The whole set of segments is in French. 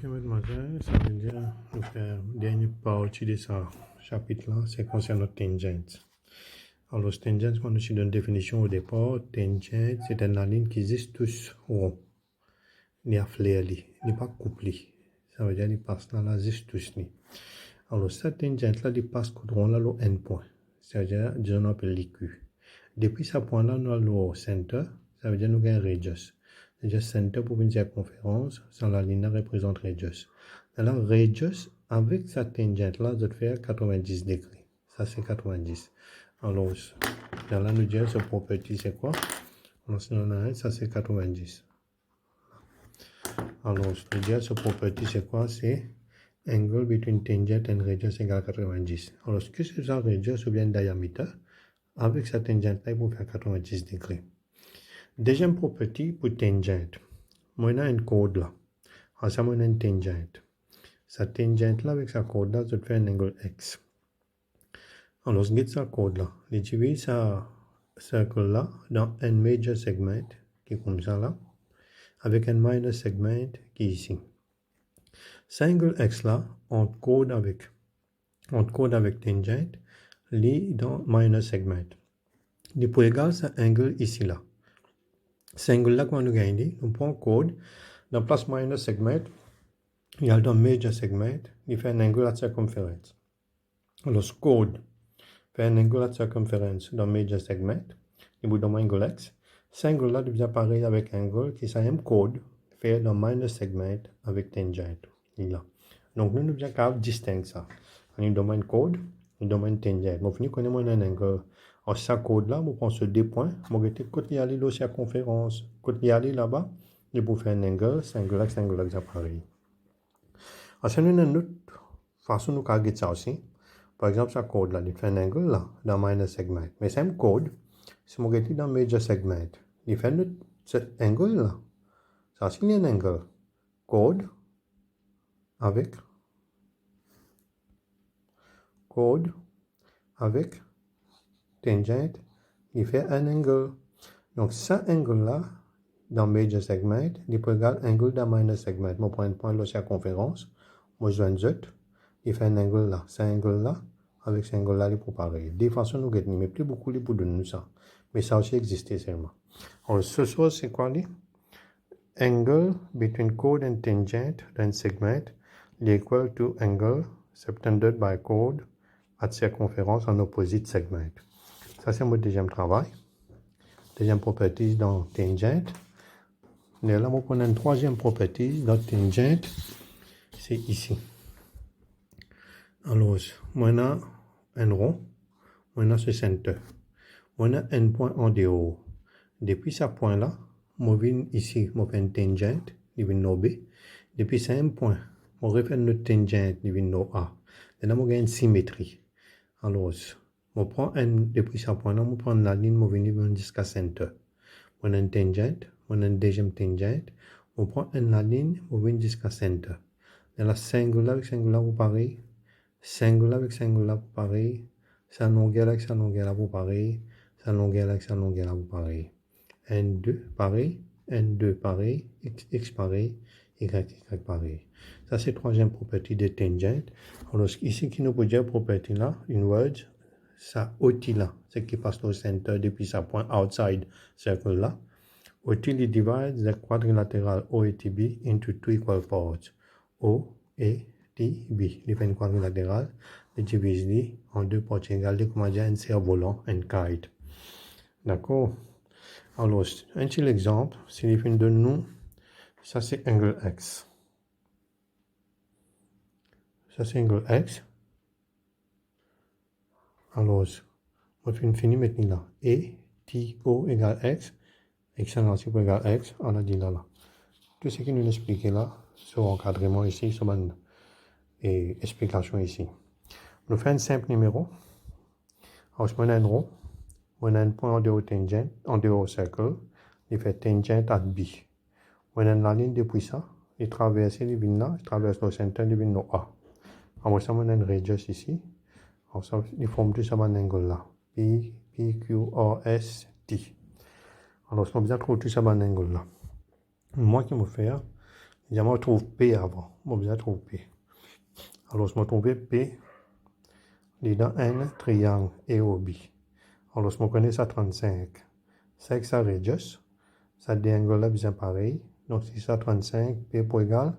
Ok, mademoiselle, ça veut dire nous faire dernière partie de ce chapitre-là, c'est concernant tangente. Alors, tangente, quand nous avons une définition au départ, tangente, c'est une ligne qui existe tous rond. Il n'y a flair, il n'est pas couplé. Ça veut dire qu'il passe dans la existe tous. Alors, cette tangente-là, il passe rond là, le n point. C'est-à-dire, disons, on appelle l'IQ. Depuis ce point-là, nous avons le center, ça veut dire nous avons un radius. C'est-à-dire, center pour une circonférence, sans la ligne représente radius. Alors, radius, avec cette tangente-là, je vais faire 90 degrés. Ça, c'est 90. Alors, là, nous disons, ce property, c'est quoi? Alors, si on a un, ça, c'est 90. Alors, nous disons, ce property, c'est quoi? C'est angle between tangent and radius égale 90. Alors, ce que c'est ça, radius ou bien diamètre? Avec cette tangente-là, il faut faire 90 degrés. Deuxième property pour tangente. Moi, j'ai une corde là. Alors, ça, moi, j'ai une tangente. Cette tangente-là, avec sa corde là, je vais faire un angle X. Alors, je get sa corde là. Je divise ce cercle là dans un major segment, qui est comme ça là, avec un minor segment qui est ici. Cet angle X là, on code avec tangente, lit dans minor segment. Il peut égal cet angle ici là. Cet angle là, quand nous gagnons, nous prenons code dans plus minor segment, il y a dans major segment, il fait un angle à circonférence. Alors, ce code fait un angle à circonférence dans major segment, il vous donne un angle X. Cet angle là devient pareil avec un angle qui est le même code fait dans minor segment avec tangente. Donc, nous devons capable distinguer ça. On a un code, un domaine tangente. On finit connaître un angle. Alors, ce code-là, on prend ce deux points. On va côté aller la circonférence, côté aller là-bas, et pour faire un angle, c'est angle là, c'est pareil. Alors, c'est une autre façon de faire ça aussi. Par exemple, ce code-là, il fait un angle là, dans minor segment. Mais c'est un code, si on regarde dans major segment, il fait cet angle là. Ça, c'est un angle. Code avec tangente, il fait un angle. Donc, cet angle-là, dans major segment, il peut égal angle dans minor segment. Je prends un point de la circonférence, je joins Z, il fait un angle là. Cet angle-là, avec cet angle-là, il peut pareil. Des façons, nous gagnons, mais plus beaucoup, il peut donner ça. Mais ça aussi existe seulement. Alors, ce soir, c'est quoi, lui? Angle between chord and tangent d'un segment is equal to angle subtended by chord at circonférence en opposite segment. Ça, c'est mon deuxième travail. Deuxième property dans tangent. Et là, on prend une troisième property dans tangent. C'est ici. Alors, on a un rond. On a ce centre. On a un point en dehors. Depuis ce point-là, je viens ici, je fais une tangente, je viens au B. Depuis ce point, je refais une tangente, je viens au A. Et là, je gagne une symétrie. Alors, depuis ce point-là, je prends la ligne, je viens jusqu'à centre. On a une tangente, on a une deuxième tangente, on prend la ligne, on vient jusqu'à centre. Et là, singular avec singular, vous pareil. Singular avec singular, vous pareil. Sa longueur avec sa longueur, vous pareil. Sa longueur avec sa longueur, vous pareil. N2 pareil, N2 pareil, X pareil, Y pareil. Ça, c'est la troisième propriété de tangent. Alors, ici, qui nous peut dire propriété là, inwards, ça OT là, c'est qui passe au centre depuis sa point outside circle là. OT, il divide the quadrilateral OATB into two equal parts. O, A, T, B. Il fait une quadrilatérale, il divise en deux parties égales, comme on dit, un cerf-volant, un kite. D'accord? Alors, un petit exemple, s'il fait de nous, ça c'est angle X. Ça c'est angle X. Alors, on fait une finie maintenant là. E, T, O égale X. X égale X. On a dit là. Tout ce qui nous explique là, sur encadrement ici, sur une explication ici. Nous faisons un simple numéro. Alors, je mets un rond. On a un point en dehors tangent, en dehors cercle. Il fait tangent à B. On a la ligne depuis ça. Il traverse les lignes là. Il traverse le centre, il vient au A. Alors, ça, on a une radius ici. Alors, ça, il forme tout ça, un angle là. P, Q, R, S, T. Alors, on a besoin de trouver tout ça, un angle là. Moi, qui me fais, Je me trouve P avant. Je vais trouver P. Alors, je me trouve P. Il est dans N, triangle AOB. Alors, je me connais ça 35. C'est que ça radius. Ça déangle là bien pareil. Donc, si ça 35, P pour égal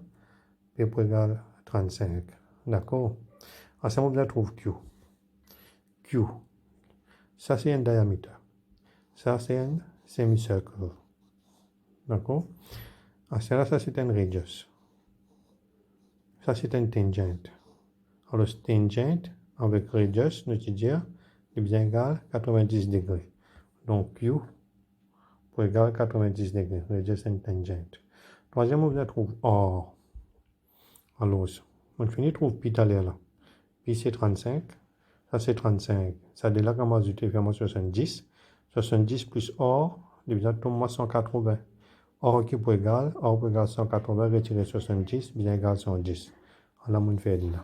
35. D'accord? Alors, ça, je trouve Q. Q. Ça, c'est un diamètre. Ça, c'est un semi-circle. D'accord? Alors, ça, c'est un radius. Ça, c'est un tangent. Alors, tangent avec radius, nous dire, est bien égal 90 degrés. Donc, Q pour égal 90 degrés. Radius and tangent. Troisième, on trouve or. Alors, on finit trouve pi tout à l'heure là. Pi c'est 35. Ça c'est 35. Ça de là, quand on ajouter vraiment 70. 70 plus or, divisé par moi 180. Or qui pour égal 180, retirer 70, bien égal 110. Alors, on fait là.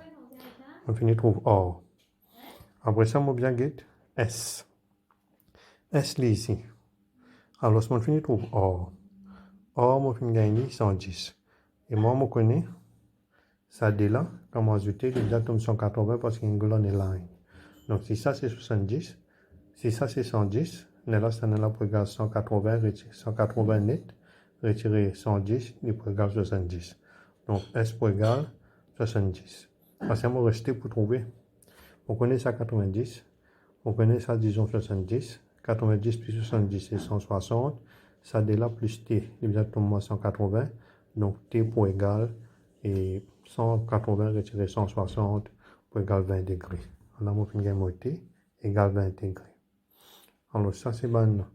On finit trouve or. Après ça, on bien get S. S là ici. Alors, on finit trouve or. Or, on finit gagner 110. Et moi, je connais ça de là, comme ajouter, il y a 180 parce qu'il y a une colonne line. Donc, si ça c'est 70, si ça c'est 110, là, ça n'est là pour égal 180, 180 net, retirer 110, il pour égal 70. Donc, S pour égal 70. Parce que moi, rester pour trouver. On connaît ça 90, on connaît ça, disons 70. 90 plus 70, c'est 160. Ça de là plus T, il y a 180. Donc, T pour égal et 180 retirer 160 pour égal 20 degrés. Alors, on finit avec T égale 20 degrés. Alors, ça, c'est bon.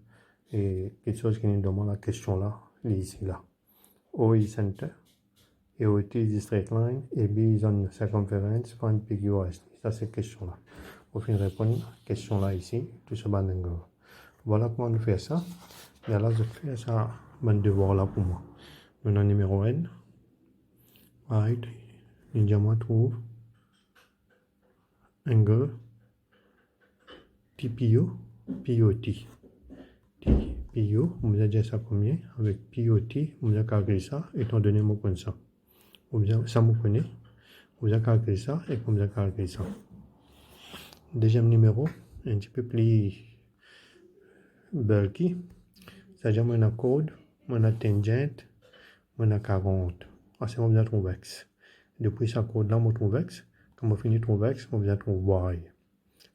Et quelque chose qui nous demande la question là, ici là. O is center, AOT is straight line, AB is on circumference, find PQRS. Ça, c'est question là. On finit répondre à la question là ici, tout ce bon angle. Voilà comment on fait ça. Et là, je fais ça, mon devoir là pour moi. Maintenant, numéro N. Right. Ninja trouve angle TPO, POT. TPO, on va dire ça combien? Avec POT, on va calculer ça, étant donné mon point ça. Ça me connaît. On va calculer ça et on va calculer ça. Deuxième numéro, un petit peu plus bulky. C'est-à-dire, on a code, on a tangente, on a 40. C'est on va trouver X. Depuis ce code-là, on trouve X. Quand on finit de trouver X, on va trouver Y.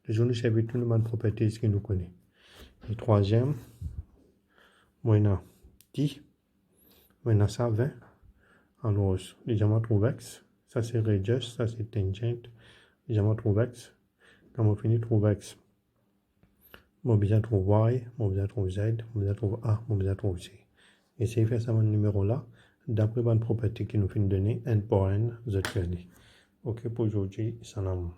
Les autres, c'est toutes les propriétés que nous connaissons. Et troisième, on a 10, on a ça 20. Alors, déjà, on trouve X. Ça, c'est radius, ça, c'est tangente. Déjà, on trouve X. Quand on finit de trouver X, on va trouver Y, on va trouver Z, on va trouver A, on va trouver C. Essayez de faire ça, mon numéro là, d'après une propriété qui nous fait donner N pour N, Z fait. OK, pour aujourd'hui, salam.